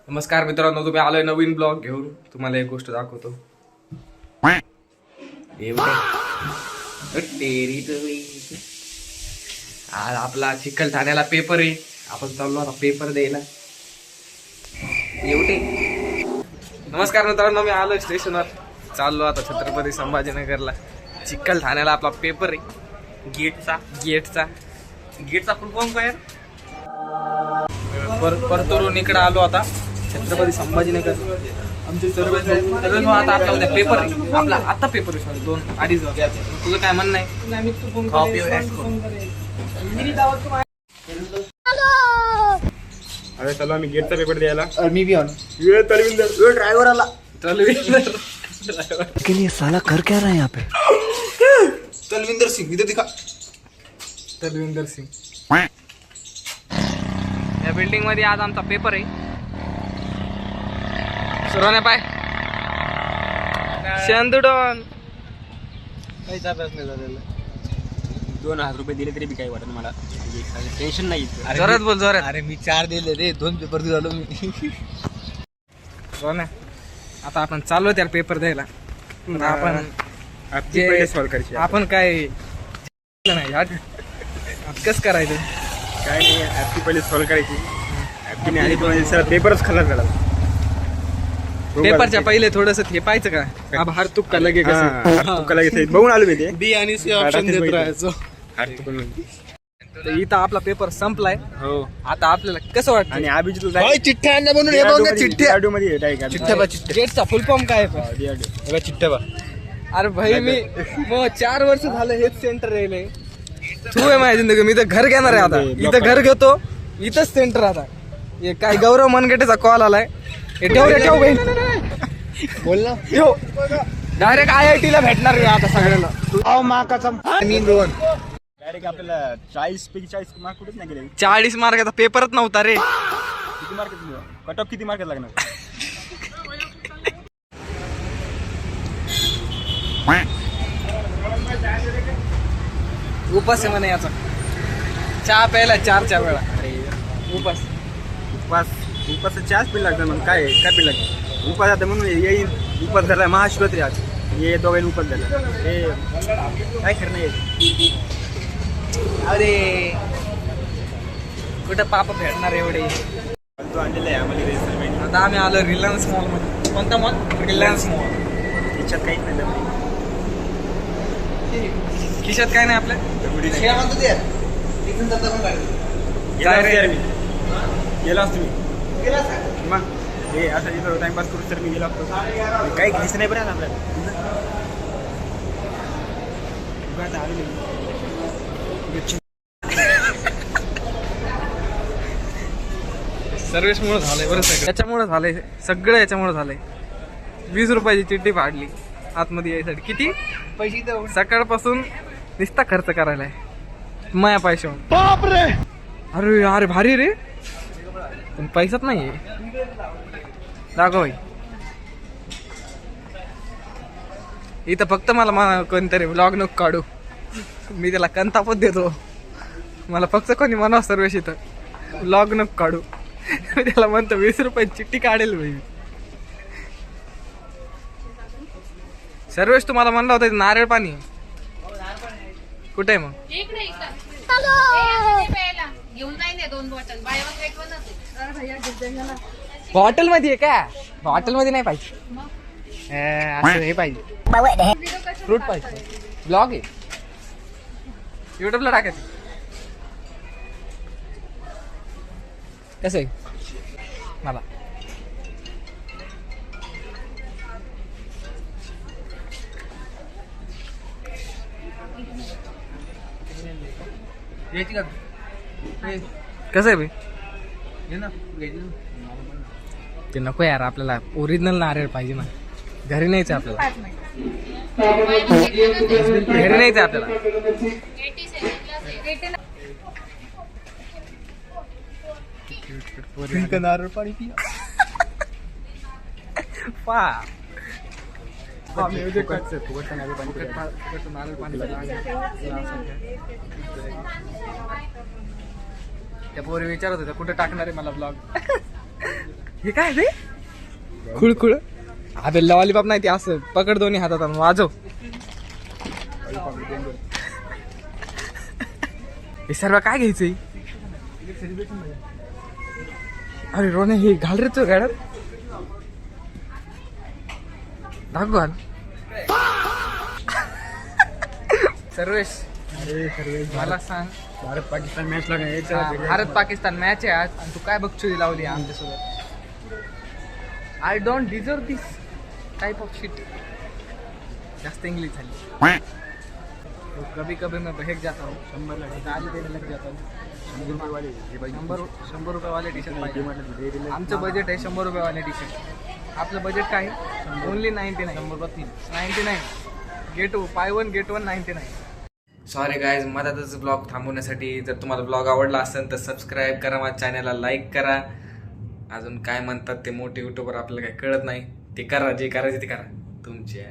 नमस्कार मित्रांनो, तुम्ही आलोय नवीन ब्लॉग घेऊन. तुम्हाला एक गोष्ट दाखवतो. आज आपला चिखलठाण्याला पेपर आहे. आपण चाललो आता पेपर द्यायला. एवढे नमस्कार मित्रांनो, मी आलोय स्टेशनवर. चाललो आता छत्रपती संभाजीनगरला. चिखलठाण्याला आपला पेपर आहे. गेटचा फुल फॉर्म काय? परतूरून इकडे आलो आता छत्रपती संभाजीनगर. आमचे सर्व आता आपला उद्या पेपर आहे. आपला आता पेपर आहे 2-2:30 वाजता. तुझं काय म्हणणं आहे? अरे चलो आम्ही गेटचा पेपर द्यायला. मी बी ऑन. ड्रायव्हर आला. के लिए साला कर क्या रहा है यहाँ पे? तलविंदर सिंग इधर दिखा. तलविंदर सिंग. या बिल्डिंग मध्ये आज आमचा पेपर आहे. सुरवणे पाय शंदुडॉन काहीच अभ्यास नाही झालेला. 2,000 रुपये दिले तरी बी काही वाटत मला. टेन्शन नाही. जोरात बोल, जोरात. अरे मी 4 दिले रे, 2 पेपर दिलो मी. सुरवणे, आता आपण चाललो त्या पेपर द्यायला. आपण पहिले सॉल्व करायची. आपण काय नाही कस करायचं काय नाही, ॲपची पहिले सॉल्व करायची. ॲपची आली तर सर पेपरच खलास झाला. पेपरच्या पहिले थोडस हे पाहायचं का हार तुक का लगे तुका लगेच बघून आलो मी ते. बी आणि सी ऑप्शन देत राहायचो. तर इथं आपला पेपर संपलाय. हो. आता आपल्याला कसं वाटतं? आणि अभिजित भाई चिठ्ठ्या आणल्या बनवून हे बघ ना, चिठ्ठ्या. मध्ये गेटचा फुल फॉर्म काय आहे? चिठ्ठ्या बा. अरे भाई मी मग 4 वर्ष झालं हेच सेंटर राहिले. तू आहे माझ्या जिंदगी. मी तर घर घेणार आहे आता. इथं घर घेतो, इथंच सेंटर आता. हे काय गौरव मनगटेचा कॉल आलाय. हे ठेव रे, ठेव बहीण. बोल ना. डायरेक्ट IIT ला भेटणार मी आता सगळ्याला. डायरेक्ट आपल्याला 40 पैकी 40 मार्क कुठेच नाही गेले. 40 मार्काचा पेपरच नव्हता रे. किती मार्क कट ऑफ किती मार्क लागणार? उपास आहे म्हणे याचा. चहा प्यायला 4 वेळा. उपास चहाच पिल लागतं. मग काय पिल लागतं? उपास आता म्हणून येईल. उपास झाला महाशिवरात्री आज. ये दोघांनी उपास झाला. हे काय खरं नाही. अरे कुठं पाप भेटणार एवढे. तो आणलेला आहे आम्हाला. आता आम्ही आलो रिलायन्स मॉल मध्ये. कोणता मॉल? Reliance mall. त्याच्यात काहीच नाही. खिशात काय नाही आपल्या. गेला असतो मी. मग हे असं इथं टाइमपास करू तर मी गेलो असतो. काही घ्यायचं नाही बरं ना आपल्याला. सर्विसमुळे झालंय बरं. सगळं याच्यामुळे झालंय. सगळं याच्यामुळे झालंय. 20 रुपयाची चिठ्ठी फाडली आतमध्ये यायसाठी. किती पैसे? सकाळपासून नुसता खर्च करायला आहे माया पैसे. अरे अरे भारी रे. पण पैसाच नाही. दाखव भाई. इथं फक्त मला कोणतरी व्लॉग नको काढू. मी त्याला कंतापत देतो. मला फक्त कोणी म्हणा सर्वेश इथं व्लॉग नको काढू. त्याला म्हणतो 20 रुपयाची चिठ्ठी काढेल भाई. सर्वेश तुम्हाला म्हणला होता नारळ पाणी कुठे आहे? मग बॉटल मध्ये आहे का? बॉटल मध्ये नाही पाहिजे. असं हे पाहिजे. फ्रूट पाहिजे. ब्लॉग आहे युट्यूबला टाकायचं. कसं आहे मला? कसं आहे भाई? ते नको यार, आपल्याला ओरिजिनल नारळ पाहिजे ना. घरी न्यायचं आपल्याला. घरी न्यायचं आपल्याला. नारळ पाणी पिया. त्या पोरी विचारत होत्या कुठे टाकणार आहे मला ब्लॉग. हे काय रे खुळखुळ अबे लॉलीपॉप नाही ते असं पकड दोन्ही हातात आणि वाजव. हे सर्व काय घ्यायचंय? अरे रोने हे घाल रे तू गाड्यात दाखव घाल. सर्वेश मला सांग भारत पाकिस्तान मॅच लागायचं भारत पाकिस्तान मॅच आहे आज आणि तू काय बकचोदी लावली आमच्यासोबत. I don't deserve this type of shit. जास्त इंग्लिश झाली. तो कभी कभी मैं बहक जाता हूँ. 100 देने लग जाता हूँ. 100 रुपये टी शर्ट पाहिजे. आमचं बजेट आहे 100 रुपये टी शर्ट. आपलं बजेट काय आहे? Only 99 get 1 get 1 99. Sorry guys मधातच ब्लॉग थांबवण्यासाठी. जर तुम्हाला ब्लॉग आवडला असेल तर सबस्क्राईब करा, माझ्या चॅनलला लाईक करा. अजून काय म्हणतात ते मोठे युट्यूबर आपल्याला काही कळत नाही. ते करा, जे करायचे ते करा तुमच्या